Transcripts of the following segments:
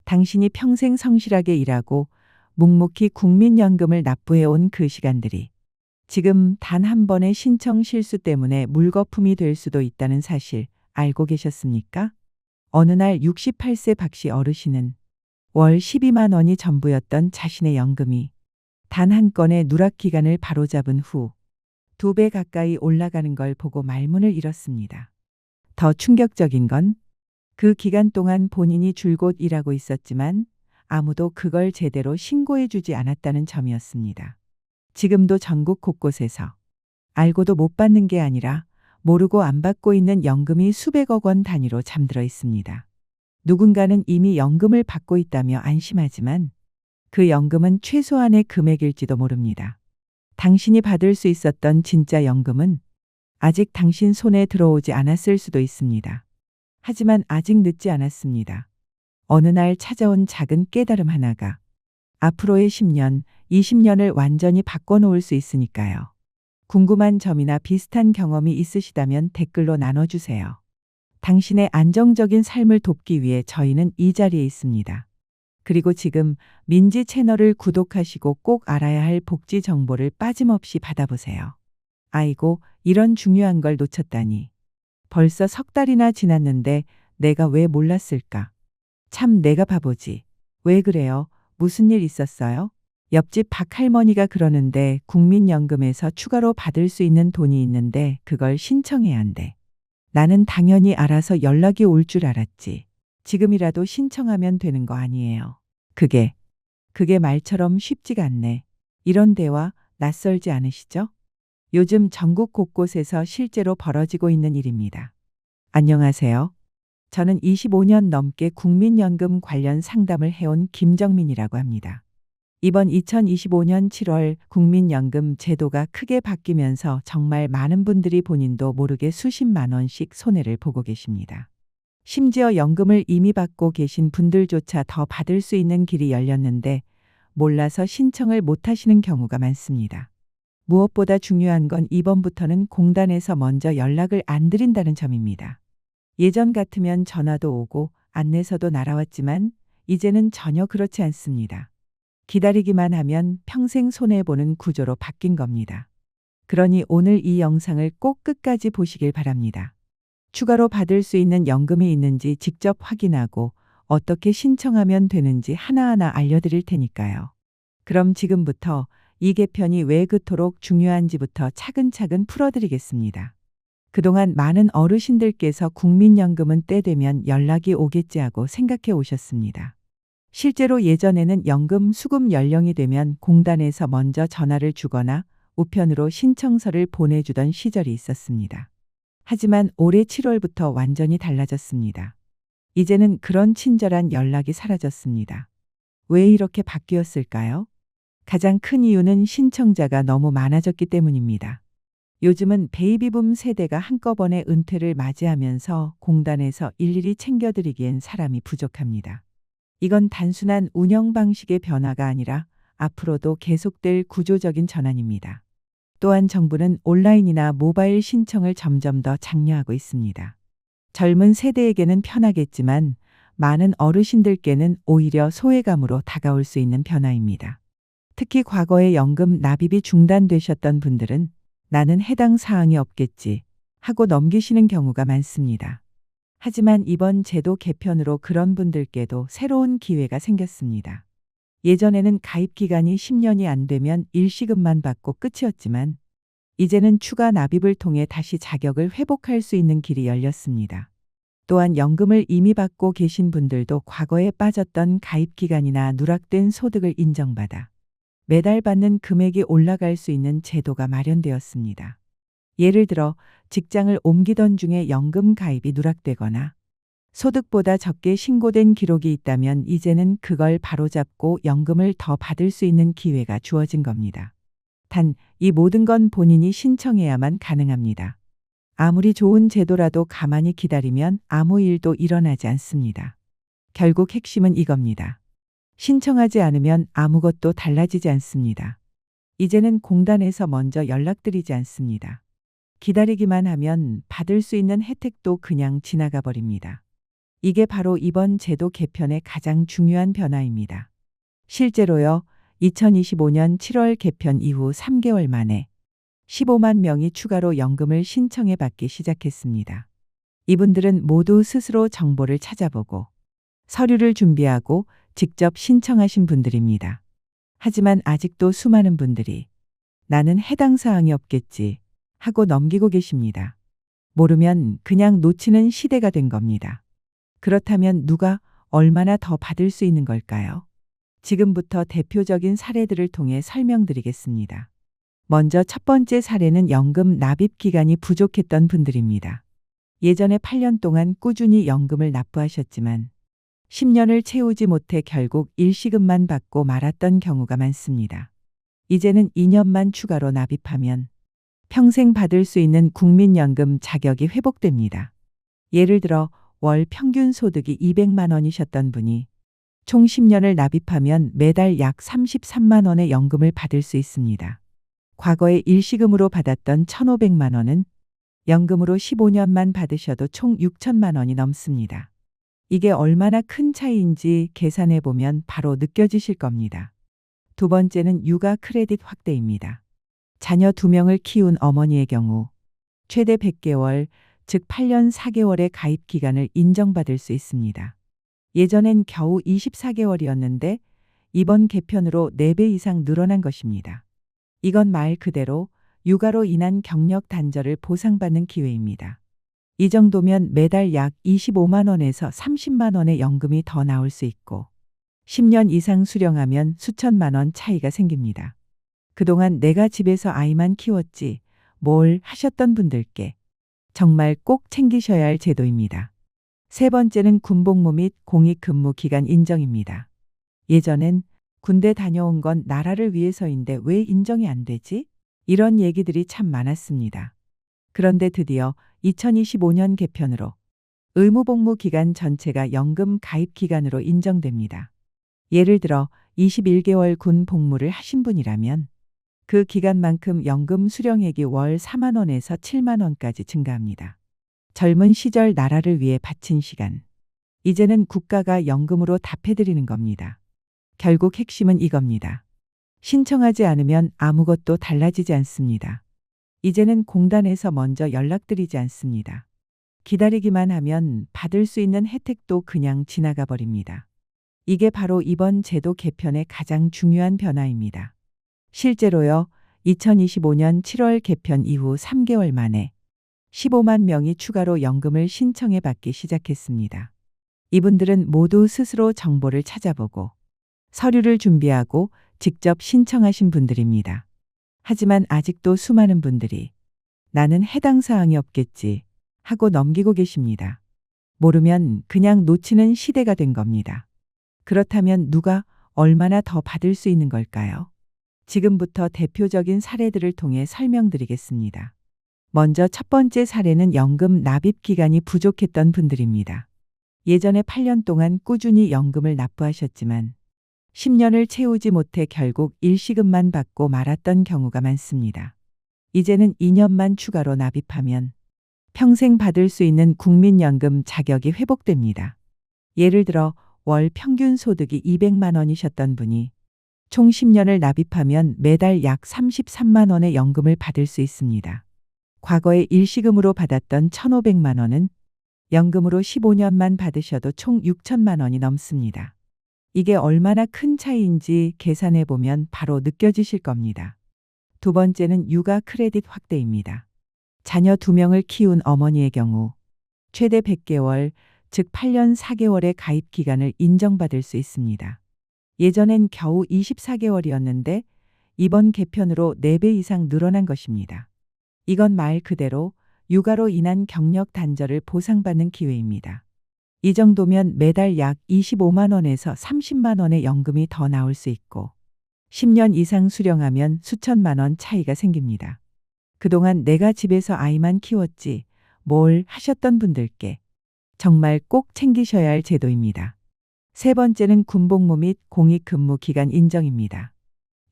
당신이 평생 성실하게 일하고 묵묵히 국민연금을 납부해온 그 시간들이 지금 단 한 번의 신청 실수 때문에 물거품이 될 수도 있다는 사실 알고 계셨습니까? 어느 날 68세 박 씨 어르신은 월 12만 원이 전부였던 자신의 연금이 단 한 건의 누락 기간을 바로잡은 후 2배 가까이 올라가는 걸 보고 말문을 잃었습니다. 더 충격적인 건 그 기간 동안 본인이 줄곧 일하고 있었지만 아무도 그걸 제대로 신고해 주지 않았다는 점이었습니다. 지금도 전국 곳곳에서 알고도 못 받는 게 아니라 모르고 안 받고 있는 연금이 수백억 원 단위로 잠들어 있습니다. 누군가는 이미 연금을 받고 있다며 안심하지만 그 연금은 최소한의 금액일지도 모릅니다. 당신이 받을 수 있었던 진짜 연금은 아직 당신 손에 들어오지 않았을 수도 있습니다. 하지만 아직 늦지 않았습니다. 어느 날 찾아온 작은 깨달음 하나가 앞으로의 10년, 20년을 완전히 바꿔놓을 수 있으니까요. 궁금한 점이나 비슷한 경험이 있으시다면 댓글로 나눠주세요. 당신의 안정적인 삶을 돕기 위해 저희는 이 자리에 있습니다. 그리고 지금 민지 채널을 구독하시고 꼭 알아야 할 복지 정보를 빠짐없이 받아보세요. 아이고, 이런 중요한 걸 놓쳤다니. 벌써 석 달이나 지났는데 내가 왜 몰랐을까? 참 내가 바보지. 왜 그래요? 무슨 일 있었어요? 옆집 박 할머니가 그러는데 국민연금에서 추가로 받을 수 있는 돈이 있는데 그걸 신청해야 한대. 나는 당연히 알아서 연락이 올 줄 알았지. 지금이라도 신청하면 되는 거 아니에요. 그게 말처럼 쉽지가 않네. 이런 대화 낯설지 않으시죠? 요즘 전국 곳곳에서 실제로 벌어지고 있는 일입니다. 안녕하세요. 저는 25년 넘게 국민연금 관련 상담을 해온 김정민이라고 합니다. 이번 2025년 7월 국민연금 제도가 크게 바뀌면서 정말 많은 분들이 본인도 모르게 수십만 원씩 손해를 보고 계십니다. 심지어 연금을 이미 받고 계신 분들조차 더 받을 수 있는 길이 열렸는데 몰라서 신청을 못 하시는 경우가 많습니다. 무엇보다 중요한 건 이번부터는 공단에서 먼저 연락을 안 드린다는 점입니다. 예전 같으면 전화도 오고 안내서도 날아왔지만 이제는 전혀 그렇지 않습니다. 기다리기만 하면 평생 손해보는 구조로 바뀐 겁니다. 그러니 오늘 이 영상을 꼭 끝까지 보시길 바랍니다. 추가로 받을 수 있는 연금이 있는지 직접 확인하고 어떻게 신청하면 되는지 하나하나 알려드릴 테니까요. 그럼 지금부터 이 개편이 왜 그토록 중요한지부터 차근차근 풀어드리겠습니다. 그동안 많은 어르신들께서 국민연금은 때 되면 연락이 오겠지 하고 생각해 오셨습니다. 실제로 예전에는 연금 수급 연령이 되면 공단에서 먼저 전화를 주거나 우편으로 신청서를 보내주던 시절이 있었습니다. 하지만 올해 7월부터 완전히 달라졌습니다. 이제는 그런 친절한 연락이 사라졌습니다. 왜 이렇게 바뀌었을까요? 가장 큰 이유는 신청자가 너무 많아졌기 때문입니다. 요즘은 베이비붐 세대가 한꺼번에 은퇴를 맞이하면서 공단에서 일일이 챙겨드리기엔 사람이 부족합니다. 이건 단순한 운영 방식의 변화가 아니라 앞으로도 계속될 구조적인 전환입니다. 또한 정부는 온라인이나 모바일 신청을 점점 더 장려하고 있습니다. 젊은 세대에게는 편하겠지만 많은 어르신들께는 오히려 소외감으로 다가올 수 있는 변화입니다. 특히 과거에 연금 납입이 중단되셨던 분들은 나는 해당 사항이 없겠지 하고 넘기시는 경우가 많습니다. 하지만 이번 제도 개편으로 그런 분들께도 새로운 기회가 생겼습니다. 예전에는 가입 기간이 10년이 안 되면 일시금만 받고 끝이었지만 이제는 추가 납입을 통해 다시 자격을 회복할 수 있는 길이 열렸습니다. 또한 연금을 이미 받고 계신 분들도 과거에 빠졌던 가입 기간이나 누락된 소득을 인정받아 매달 받는 금액이 올라갈 수 있는 제도가 마련되었습니다. 예를 들어 직장을 옮기던 중에 연금 가입이 누락되거나 소득보다 적게 신고된 기록이 있다면 이제는 그걸 바로잡고 연금을 더 받을 수 있는 기회가 주어진 겁니다. 단, 이 모든 건 본인이 신청해야만 가능합니다. 아무리 좋은 제도라도 가만히 기다리면 아무 일도 일어나지 않습니다. 결국 핵심은 이겁니다. 신청하지 않으면 아무것도 달라지지 않습니다. 이제는 공단에서 먼저 연락드리지 않습니다. 기다리기만 하면 받을 수 있는 혜택도 그냥 지나가 버립니다. 이게 바로 이번 제도 개편의 가장 중요한 변화입니다. 실제로요, 2025년 7월 개편 이후 3개월 만에 15만 명이 추가로 연금을 신청해 받기 시작했습니다. 이분들은 모두 스스로 정보를 찾아보고 서류를 준비하고 직접 신청하신 분들입니다. 하지만 아직도 수많은 분들이 나는 해당 사항이 없겠지 하고 넘기고 계십니다. 모르면 그냥 놓치는 시대가 된 겁니다. 그렇다면 누가 얼마나 더 받을 수 있는 걸까요? 지금부터 대표적인 사례들을 통해 설명드리겠습니다. 먼저 첫 번째 사례는 연금 납입 기간이 부족했던 분들입니다. 예전에 8년 동안 꾸준히 연금을 납부하셨지만 10년을 채우지 못해 결국 일시금만 받고 말았던 경우가 많습니다. 이제는 2년만 추가로 납입하면 평생 받을 수 있는 국민연금 자격이 회복됩니다. 예를 들어 월 평균 소득이 200만 원이셨던 분이 총 10년을 납입하면 매달 약 33만 원의 연금을 받을 수 있습니다. 과거에 일시금으로 받았던 1,500만 원은 연금으로 15년만 받으셔도 총 6천만 원이 넘습니다. 이게 얼마나 큰 차이인지 계산해 보면 바로 느껴지실 겁니다. 두 번째는 육아 크레딧 확대입니다. 자녀 2명을 키운 어머니의 경우 최대 100개월, 즉 8년 4개월의 가입 기간을 인정받을 수 있습니다. 예전엔 겨우 24개월이었는데 이번 개편으로 4배 이상 늘어난 것입니다. 이건 말 그대로 육아로 인한 경력 단절을 보상받는 기회입니다. 이 정도면 매달 약 25만 원에서 30만 원의 연금이 더 나올 수 있고 10년 이상 수령하면 수천만 원 차이가 생깁니다. 그동안 내가 집에서 아이만 키웠지 뭘 하셨던 분들께 정말 꼭 챙기셔야 할 제도입니다. 세 번째는 군복무 및 공익근무 기간 인정입니다. 예전엔 군대 다녀온 건 나라를 위해서인데 왜 인정이 안 되지? 이런 얘기들이 참 많았습니다. 그런데 드디어 2025년 개편으로 의무복무 기간 전체가 연금 가입 기간으로 인정됩니다. 예를 들어 21개월 군 복무를 하신 분이라면 그 기간만큼 연금 수령액이 월 4만 원에서 7만 원까지 증가합니다. 젊은 시절 나라를 위해 바친 시간. 이제는 국가가 연금으로 답해드리는 겁니다. 결국 핵심은 이겁니다. 신청하지 않으면 아무것도 달라지지 않습니다. 이제는 공단에서 먼저 연락드리지 않습니다. 기다리기만 하면 받을 수 있는 혜택도 그냥 지나가 버립니다. 이게 바로 이번 제도 개편의 가장 중요한 변화입니다. 실제로요, 2025년 7월 개편 이후 3개월 만에 15만 명이 추가로 연금을 신청해 받기 시작했습니다. 이분들은 모두 스스로 정보를 찾아보고 서류를 준비하고 직접 신청하신 분들입니다. 하지만 아직도 수많은 분들이 나는 해당 사항이 없겠지 하고 넘기고 계십니다. 모르면 그냥 놓치는 시대가 된 겁니다. 그렇다면 누가 얼마나 더 받을 수 있는 걸까요? 지금부터 대표적인 사례들을 통해 설명드리겠습니다. 먼저 첫 번째 사례는 연금 납입 기간이 부족했던 분들입니다. 예전에 8년 동안 꾸준히 연금을 납부하셨지만 10년을 채우지 못해 결국 일시금만 받고 말았던 경우가 많습니다. 이제는 2년만 추가로 납입하면 평생 받을 수 있는 국민연금 자격이 회복됩니다. 예를 들어 월 평균 소득이 200만 원이셨던 분이 총 10년을 납입하면 매달 약 33만 원의 연금을 받을 수 있습니다. 과거에 일시금으로 받았던 1,500만 원은 연금으로 15년만 받으셔도 총 6천만 원이 넘습니다. 이게 얼마나 큰 차이인지 계산해 보면 바로 느껴지실 겁니다. 두 번째는 육아 크레딧 확대입니다. 자녀 2명을 키운 어머니의 경우 최대 100개월, 즉 8년 4개월의 가입 기간을 인정받을 수 있습니다. 예전엔 겨우 24개월이었는데 이번 개편으로 4배 이상 늘어난 것입니다. 이건 말 그대로 육아로 인한 경력 단절을 보상받는 기회입니다. 이 정도면 매달 약 25만 원에서 30만 원의 연금이 더 나올 수 있고 10년 이상 수령하면 수천만 원 차이가 생깁니다. 그동안 내가 집에서 아이만 키웠지 뭘 하셨던 분들께 정말 꼭 챙기셔야 할 제도입니다. 세 번째는 군복무 및 공익근무 기간 인정입니다.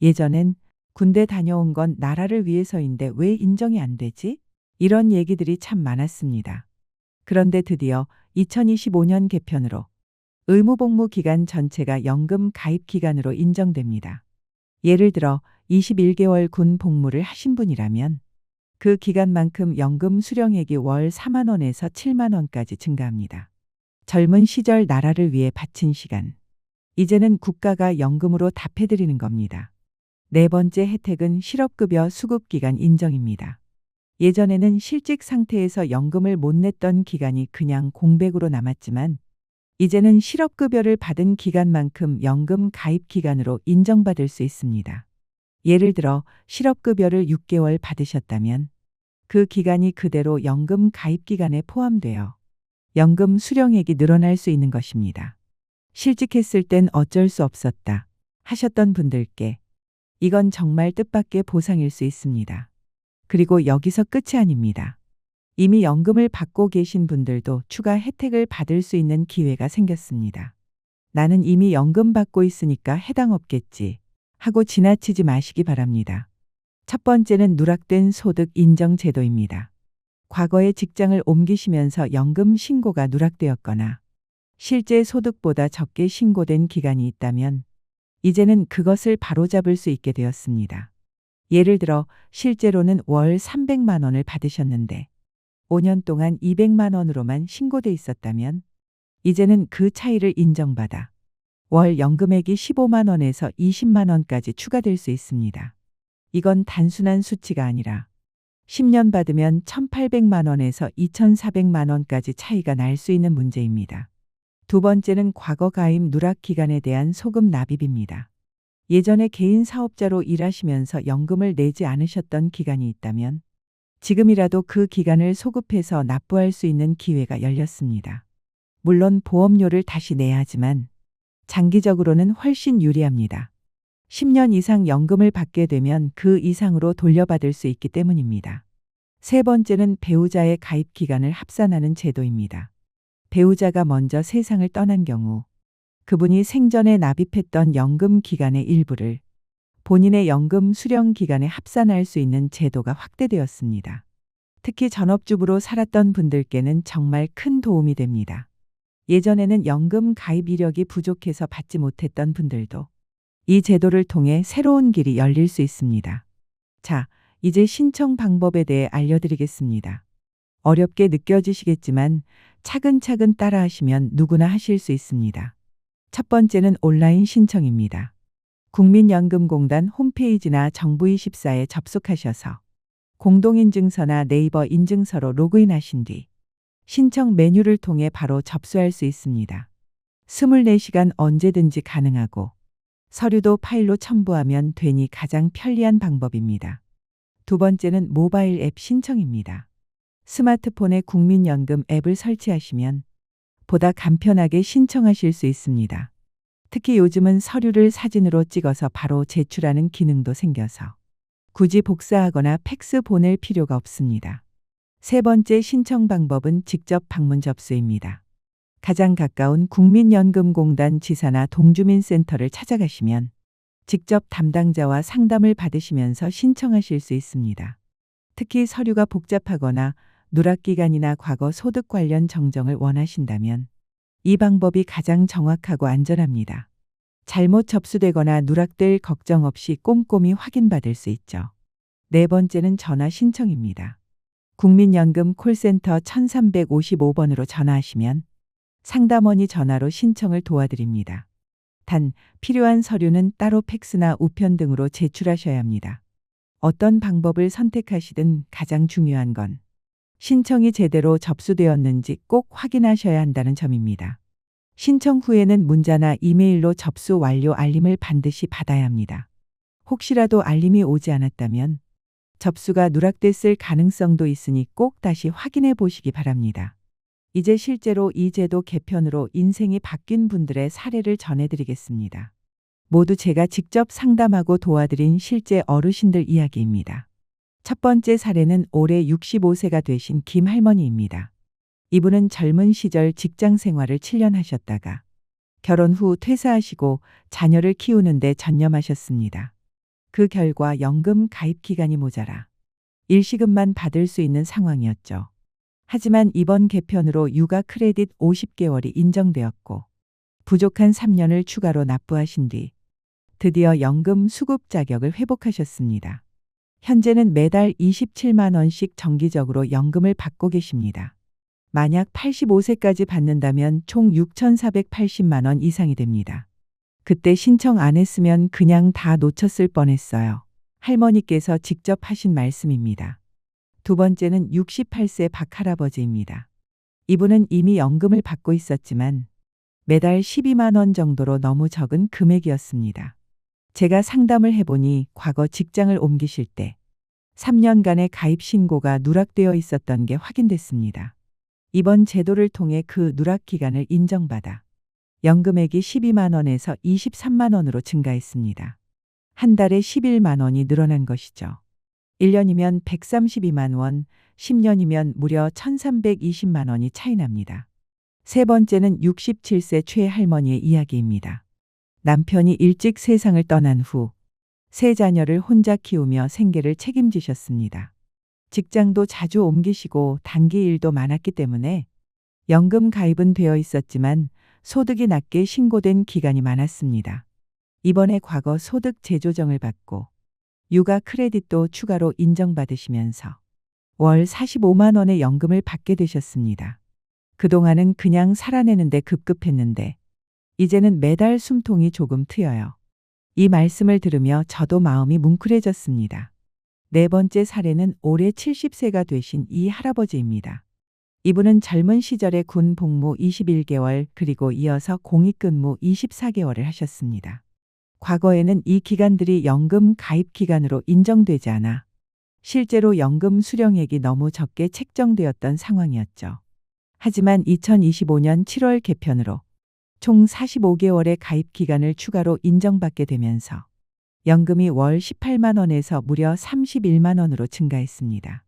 예전엔 군대 다녀온 건 나라를 위해서인데 왜 인정이 안 되지? 이런 얘기들이 참 많았습니다. 그런데 드디어 2025년 개편으로 의무복무 기간 전체가 연금 가입 기간으로 인정됩니다. 예를 들어 21개월 군 복무를 하신 분이라면 그 기간만큼 연금 수령액이 월 4만 원에서 7만 원까지 증가합니다. 젊은 시절 나라를 위해 바친 시간. 이제는 국가가 연금으로 답해드리는 겁니다. 네 번째 혜택은 실업급여 수급기간 인정입니다. 예전에는 실직 상태에서 연금을 못 냈던 기간이 그냥 공백으로 남았지만 이제는 실업급여를 받은 기간만큼 연금 가입 기간으로 인정받을 수 있습니다. 예를 들어 실업급여를 6개월 받으셨다면 그 기간이 그대로 연금 가입 기간에 포함되어 연금 수령액이 늘어날 수 있는 것입니다. 실직했을 땐 어쩔 수 없었다 하셨던 분들께 이건 정말 뜻밖의 보상일 수 있습니다. 그리고 여기서 끝이 아닙니다. 이미 연금을 받고 계신 분들도 추가 혜택을 받을 수 있는 기회가 생겼습니다. 나는 이미 연금 받고 있으니까 해당 없겠지 하고 지나치지 마시기 바랍니다. 첫 번째는 누락된 소득 인정 제도입니다. 과거에 직장을 옮기시면서 연금 신고가 누락되었거나 실제 소득보다 적게 신고된 기간이 있다면 이제는 그것을 바로잡을 수 있게 되었습니다. 예를 들어 실제로는 월 300만 원을 받으셨는데 5년 동안 200만 원으로만 신고돼 있었다면 이제는 그 차이를 인정받아 월 연금액이 15만 원에서 20만 원까지 추가될 수 있습니다. 이건 단순한 수치가 아니라 10년 받으면 1,800만 원에서 2,400만 원까지 차이가 날 수 있는 문제입니다. 두 번째는 과거 가입 누락 기간에 대한 소금 납입입니다. 예전에 개인 사업자로 일하시면서 연금을 내지 않으셨던 기간이 있다면 지금이라도 그 기간을 소급해서 납부할 수 있는 기회가 열렸습니다. 물론 보험료를 다시 내야 하지만 장기적으로는 훨씬 유리합니다. 10년 이상 연금을 받게 되면 그 이상으로 돌려받을 수 있기 때문입니다. 세 번째는 배우자의 가입 기간을 합산하는 제도입니다. 배우자가 먼저 세상을 떠난 경우 그분이 생전에 납입했던 연금 기간의 일부를 본인의 연금 수령 기간에 합산할 수 있는 제도가 확대되었습니다. 특히 전업주부로 살았던 분들께는 정말 큰 도움이 됩니다. 예전에는 연금 가입 이력이 부족해서 받지 못했던 분들도 이 제도를 통해 새로운 길이 열릴 수 있습니다. 자, 이제 신청 방법에 대해 알려드리겠습니다. 어렵게 느껴지시겠지만 차근차근 따라하시면 누구나 하실 수 있습니다. 첫 번째는 온라인 신청입니다. 국민연금공단 홈페이지나 정부24에 접속하셔서 공동인증서나 네이버 인증서로 로그인하신 뒤 신청 메뉴를 통해 바로 접수할 수 있습니다. 24시간 언제든지 가능하고 서류도 파일로 첨부하면 되니 가장 편리한 방법입니다. 두 번째는 모바일 앱 신청입니다. 스마트폰에 국민연금 앱을 설치하시면 보다 간편하게 신청하실 수 있습니다. 특히 요즘은 서류를 사진으로 찍어서 바로 제출하는 기능도 생겨서 굳이 복사하거나 팩스 보낼 필요가 없습니다. 세 번째 신청 방법은 직접 방문 접수입니다. 가장 가까운 국민연금공단 지사나 동주민센터를 찾아가시면 직접 담당자와 상담을 받으시면서 신청하실 수 있습니다. 특히 서류가 복잡하거나 누락기간이나 과거 소득 관련 정정을 원하신다면 이 방법이 가장 정확하고 안전합니다. 잘못 접수되거나 누락될 걱정 없이 꼼꼼히 확인받을 수 있죠. 네 번째는 전화 신청입니다. 국민연금 콜센터 1355번으로 전화하시면 상담원이 전화로 신청을 도와드립니다. 단, 필요한 서류는 따로 팩스나 우편 등으로 제출하셔야 합니다. 어떤 방법을 선택하시든 가장 중요한 건 신청이 제대로 접수되었는지 꼭 확인하셔야 한다는 점입니다. 신청 후에는 문자나 이메일로 접수 완료 알림을 반드시 받아야 합니다. 혹시라도 알림이 오지 않았다면 접수가 누락됐을 가능성도 있으니 꼭 다시 확인해 보시기 바랍니다. 이제 실제로 이 제도 개편으로 인생이 바뀐 분들의 사례를 전해드리겠습니다. 모두 제가 직접 상담하고 도와드린 실제 어르신들 이야기입니다. 첫 번째 사례는 올해 65세가 되신 김 할머니입니다. 이분은 젊은 시절 직장 생활을 7년 하셨다가 결혼 후 퇴사하시고 자녀를 키우는 데 전념하셨습니다. 그 결과 연금 가입 기간이 모자라 일시금만 받을 수 있는 상황이었죠. 하지만 이번 개편으로 육아 크레딧 50개월이 인정되었고 부족한 3년을 추가로 납부하신 뒤 드디어 연금 수급 자격을 회복하셨습니다. 현재는 매달 27만 원씩 정기적으로 연금을 받고 계십니다. 만약 85세까지 받는다면 총 6,480만 원 이상이 됩니다. 그때 신청 안 했으면 그냥 다 놓쳤을 뻔했어요. 할머니께서 직접 하신 말씀입니다. 두 번째는 68세 박할아버지입니다. 이분은 이미 연금을 받고 있었지만 매달 12만 원 정도로 너무 적은 금액이었습니다. 제가 상담을 해보니 과거 직장을 옮기실 때 3년간의 가입 신고가 누락되어 있었던 게 확인됐습니다. 이번 제도를 통해 그 누락 기간을 인정받아 연금액이 12만 원에서 23만 원으로 증가했습니다. 한 달에 11만 원이 늘어난 것이죠. 1년이면 132만 원, 10년이면 무려 1,320만 원이 차이 납니다. 세 번째는 67세 최할머니의 이야기입니다. 남편이 일찍 세상을 떠난 후 세 자녀를 혼자 키우며 생계를 책임지셨습니다. 직장도 자주 옮기시고 단기 일도 많았기 때문에 연금 가입은 되어 있었지만 소득이 낮게 신고된 기간이 많았습니다. 이번에 과거 소득 재조정을 받고 육아 크레딧도 추가로 인정받으시면서 월 45만 원의 연금을 받게 되셨습니다. 그동안은 그냥 살아내는데 급급했는데 이제는 매달 숨통이 조금 트여요. 이 말씀을 들으며 저도 마음이 뭉클해졌습니다. 네 번째 사례는 올해 70세가 되신 이 할아버지입니다. 이분은 젊은 시절에 군 복무 21개월 그리고 이어서 공익근무 24개월을 하셨습니다. 과거에는 이 기간들이 연금 가입 기간으로 인정되지 않아 실제로 연금 수령액이 너무 적게 책정되었던 상황이었죠. 하지만 2025년 7월 개편으로 총 45개월의 가입 기간을 추가로 인정받게 되면서 연금이 월 18만 원에서 무려 31만 원으로 증가했습니다.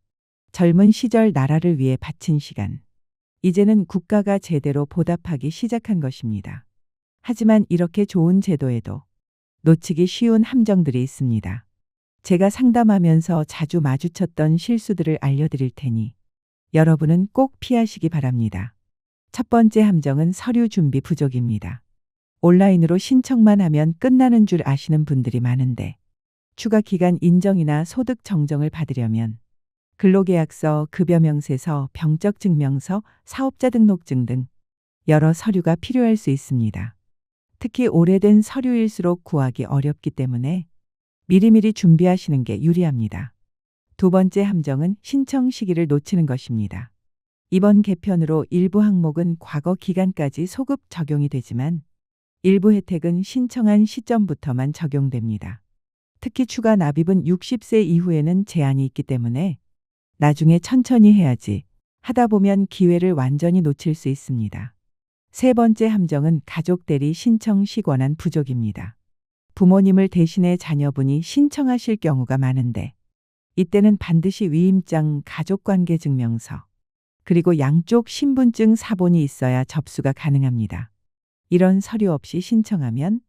젊은 시절 나라를 위해 바친 시간. 이제는 국가가 제대로 보답하기 시작한 것입니다. 하지만 이렇게 좋은 제도에도 놓치기 쉬운 함정들이 있습니다. 제가 상담하면서 자주 마주쳤던 실수들을 알려드릴 테니 여러분은 꼭 피하시기 바랍니다. 첫 번째 함정은 서류 준비 부족입니다. 온라인으로 신청만 하면 끝나는 줄 아시는 분들이 많은데 추가 기간 인정이나 소득 정정을 받으려면 근로계약서, 급여명세서, 병적증명서, 사업자 등록증 등 여러 서류가 필요할 수 있습니다. 특히 오래된 서류일수록 구하기 어렵기 때문에 미리미리 준비하시는 게 유리합니다. 두 번째 함정은 신청 시기를 놓치는 것입니다. 이번 개편으로 일부 항목은 과거 기간까지 소급 적용이 되지만 일부 혜택은 신청한 시점부터만 적용됩니다. 특히 추가 납입은 60세 이후에는 제한이 있기 때문에 나중에 천천히 해야지 하다 보면 기회를 완전히 놓칠 수 있습니다. 세 번째 함정은 가족 대리 신청 시 권한 부족입니다. 부모님을 대신해 자녀분이 신청하실 경우가 많은데 이때는 반드시 위임장, 가족관계증명서, 그리고 양쪽 신분증 사본이 있어야 접수가 가능합니다. 이런 서류 없이 신청하면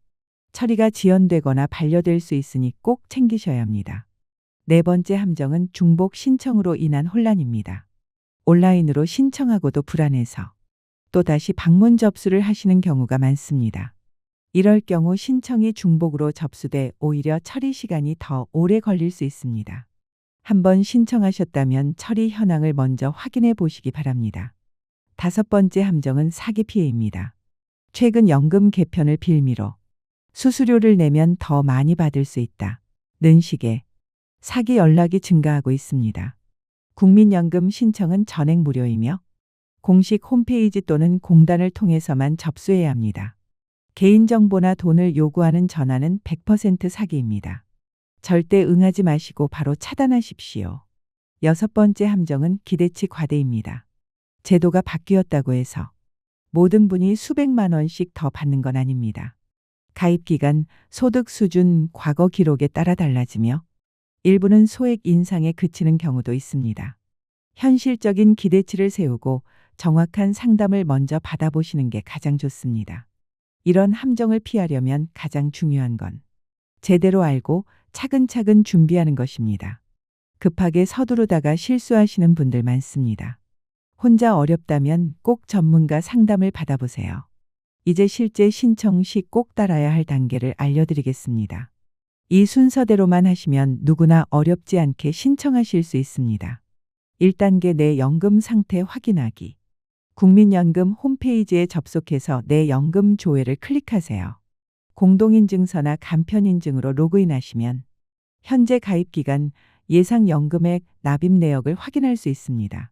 처리가 지연되거나 반려될 수 있으니 꼭 챙기셔야 합니다. 네 번째 함정은 중복 신청으로 인한 혼란입니다. 온라인으로 신청하고도 불안해서 또다시 방문 접수를 하시는 경우가 많습니다. 이럴 경우 신청이 중복으로 접수돼 오히려 처리 시간이 더 오래 걸릴 수 있습니다. 한번 신청하셨다면 처리 현황을 먼저 확인해 보시기 바랍니다. 다섯 번째 함정은 사기 피해입니다. 최근 연금 개편을 빌미로 수수료를 내면 더 많이 받을 수 있다는 식의 사기 연락이 증가하고 있습니다. 국민연금 신청은 전액 무료이며 공식 홈페이지 또는 공단을 통해서만 접수해야 합니다. 개인정보나 돈을 요구하는 전화는 100% 사기입니다. 절대 응하지 마시고 바로 차단하십시오. 여섯 번째 함정은 기대치 과대입니다. 제도가 바뀌었다고 해서 모든 분이 수백만 원씩 더 받는 건 아닙니다. 가입 기간, 소득 수준, 과거 기록에 따라 달라지며 일부는 소액 인상에 그치는 경우도 있습니다. 현실적인 기대치를 세우고 정확한 상담을 먼저 받아보시는 게 가장 좋습니다. 이런 함정을 피하려면 가장 중요한 건 제대로 알고 차근차근 준비하는 것입니다. 급하게 서두르다가 실수하시는 분들 많습니다. 혼자 어렵다면 꼭 전문가 상담을 받아보세요. 이제 실제 신청 시 꼭 따라야 할 단계를 알려드리겠습니다. 이 순서대로만 하시면 누구나 어렵지 않게 신청하실 수 있습니다. 1단계 내 연금 상태 확인하기. 국민연금 홈페이지에 접속해서 내 연금 조회를 클릭하세요. 공동인증서나 간편인증으로 로그인하시면 현재 가입 기간, 예상 연금액, 납입 내역을 확인할 수 있습니다.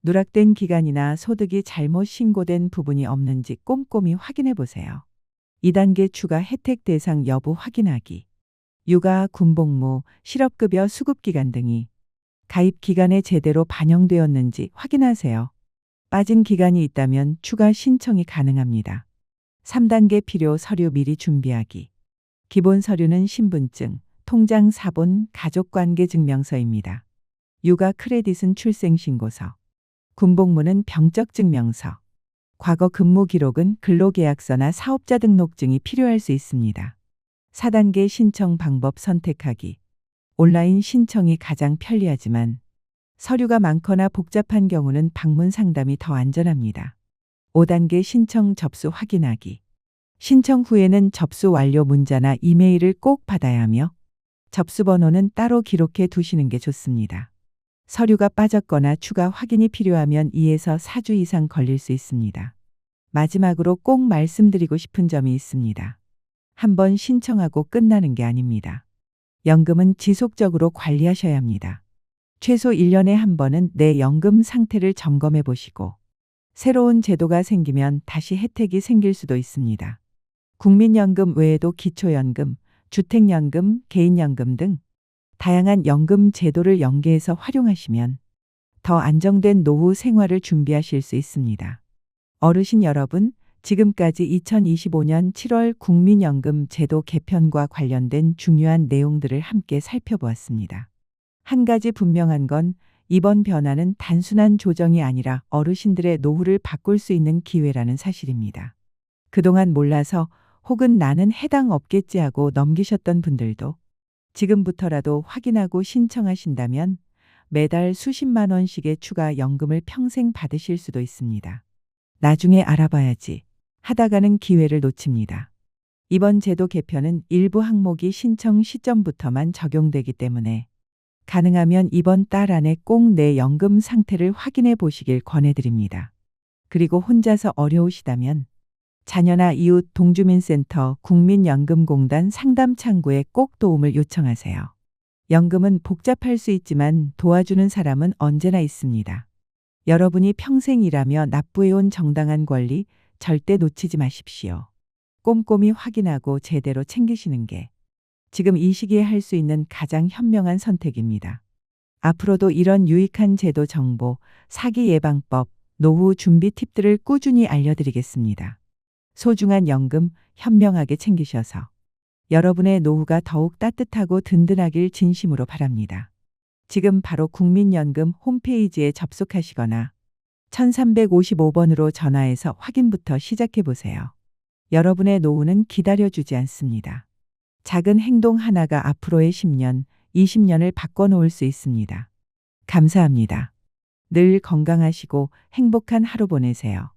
누락된 기간이나 소득이 잘못 신고된 부분이 없는지 꼼꼼히 확인해 보세요. 2단계 추가 혜택 대상 여부 확인하기. 육아, 군복무, 실업급여 수급기간 등이 가입 기간에 제대로 반영되었는지 확인하세요. 빠진 기간이 있다면 추가 신청이 가능합니다. 3단계 필요 서류 미리 준비하기. 기본 서류는 신분증, 통장 사본, 가족관계증명서입니다. 육아 크레딧은 출생신고서, 군복무는 병적증명서, 과거 근무 기록은 근로계약서나 사업자 등록증이 필요할 수 있습니다. 4단계 신청 방법 선택하기. 온라인 신청이 가장 편리하지만 서류가 많거나 복잡한 경우는 방문 상담이 더 안전합니다. 5단계 신청 접수 확인하기. 신청 후에는 접수 완료 문자나 이메일을 꼭 받아야 하며 접수 번호는 따로 기록해 두시는 게 좋습니다. 서류가 빠졌거나 추가 확인이 필요하면 2에서 4주 이상 걸릴 수 있습니다. 마지막으로 꼭 말씀드리고 싶은 점이 있습니다. 한번 신청하고 끝나는 게 아닙니다. 연금은 지속적으로 관리하셔야 합니다. 최소 1년에 한 번은 내 연금 상태를 점검해 보시고 새로운 제도가 생기면 다시 혜택이 생길 수도 있습니다. 국민연금 외에도 기초연금, 주택연금, 개인연금 등 다양한 연금 제도를 연계해서 활용하시면 더 안정된 노후 생활을 준비하실 수 있습니다. 어르신 여러분, 지금까지 2025년 7월 국민연금 제도 개편과 관련된 중요한 내용들을 함께 살펴보았습니다. 한 가지 분명한 건 이번 변화는 단순한 조정이 아니라 어르신들의 노후를 바꿀 수 있는 기회라는 사실입니다. 그동안 몰라서 혹은 나는 해당 없겠지 하고 넘기셨던 분들도 지금부터라도 확인하고 신청하신다면 매달 수십만 원씩의 추가 연금을 평생 받으실 수도 있습니다. 나중에 알아봐야지 하다가는 기회를 놓칩니다. 이번 제도 개편은 일부 항목이 신청 시점부터만 적용되기 때문에 가능하면 이번 달 안에 꼭 내 연금 상태를 확인해 보시길 권해드립니다. 그리고 혼자서 어려우시다면 자녀나 이웃 동주민센터 국민연금공단 상담창구에 꼭 도움을 요청하세요. 연금은 복잡할 수 있지만 도와주는 사람은 언제나 있습니다. 여러분이 평생 일하며 납부해온 정당한 권리 절대 놓치지 마십시오. 꼼꼼히 확인하고 제대로 챙기시는 게 지금 이 시기에 할 수 있는 가장 현명한 선택입니다. 앞으로도 이런 유익한 제도 정보, 사기 예방법, 노후 준비 팁들을 꾸준히 알려드리겠습니다. 소중한 연금 현명하게 챙기셔서 여러분의 노후가 더욱 따뜻하고 든든하길 진심으로 바랍니다. 지금 바로 국민연금 홈페이지에 접속하시거나 1355번으로 전화해서 확인부터 시작해 보세요. 여러분의 노후는 기다려주지 않습니다. 작은 행동 하나가 앞으로의 10년, 20년을 바꿔놓을 수 있습니다. 감사합니다. 늘 건강하시고 행복한 하루 보내세요.